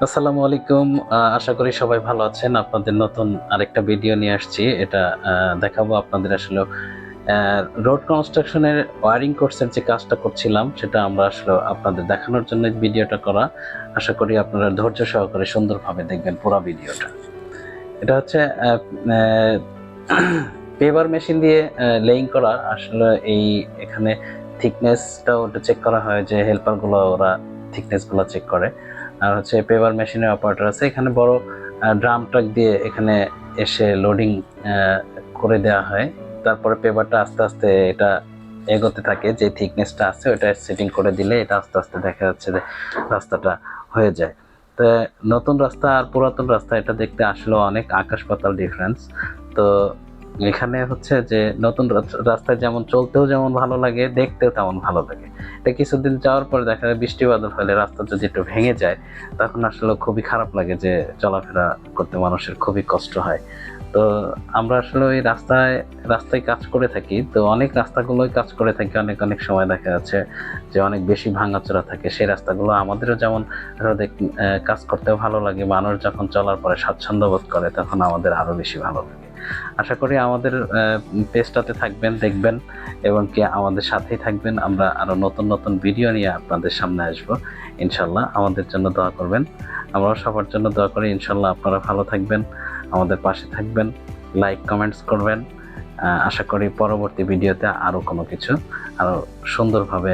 আসসালামু আলাইকুম। আশা করি সবাই ভালো আছেন। আপনাদের নতুন আরেকটা ভিডিও নিয়ে আসছি। এটা দেখাবো আপনাদের আসলে রোড কনস্ট্রাকশনের ওয়্যারিং কোর্সের যে কাজটা করছিলাম, সেটা আমরা আসলে আপনাদের দেখানোর জন্য ভিডিওটা করা। আশা করি আপনারা ধৈর্য সহকারে সুন্দরভাবে দেখবেন পুরা ভিডিওটা। এটা হচ্ছে পেভার মেশিন দিয়ে লেইং করা। আসলে এখানে থিকনেসটাও ওটা চেক করা হয়, যে হেল্পারগুলো ওরা থিকনেসগুলো চেক করে। আর হচ্ছে পেভার মেশিনের অপারেটর আছে এখানে, বড় ড্রাম ট্রাক দিয়ে এখানে এসে লোডিং করে দেওয়া হয়। তারপরে পেভারটা আস্তে আস্তে এটা এগোতে থাকে, যে থিকনেসটা আছে ওটা সেটিং করে দিলে এটা আস্তে আস্তে দেখা যাচ্ছে যে রাস্তাটা হয়ে যায়। তো নতুন রাস্তা আর পুরাতন রাস্তা এটা দেখতে আসলে অনেক আকাশ পাতাল ডিফারেন্স। তো এখানে হচ্ছে যে নতুন রাস্তায় যেমন চলতেও যেমন ভালো লাগে, দেখতেও তেমন ভালো লাগে। এটা কিছুদিন যাওয়ার পর দেখা যায় বৃষ্টি বাদল হলে রাস্তা যদি একটু ভেঙে যায়, তখন আসলে খুবই খারাপ লাগে, যে চলাফেরা করতে মানুষের খুবই কষ্ট হয়। তো আমরা আসলে ওই রাস্তায় রাস্তায় কাজ করে থাকি, তো অনেক রাস্তাগুলোই কাজ করে থাকি। অনেক অনেক সময় দেখা যাচ্ছে যে অনেক বেশি ভাঙাচোরা থাকে সেই রাস্তাগুলো। আমাদেরও যেমন কাজ করতেও ভালো লাগে, মানুষ যখন চলার পরে স্বাচ্ছন্দ্য বোধ করে তখন আমাদের আরো বেশি ভালো লাগে। আশা করি আমাদের পেজটাতে থাকবেন, দেখবেন এবং কি আমাদের সাথেই থাকবেন। আমরা আরো নতুন নতুন ভিডিও নিয়ে আপনাদের সামনে আসবো ইনশাল্লাহ। আমাদের জন্য দোয়া করবেন, আমরাও সবার জন্য দোয়া করি। ইনশাল্লাহ আপনারা ভালো থাকবেন, আমাদের পাশে থাকবেন, লাইক কমেন্টস করবেন। আশা করি পরবর্তী ভিডিওতে আরো কোনো কিছু আরো সুন্দরভাবে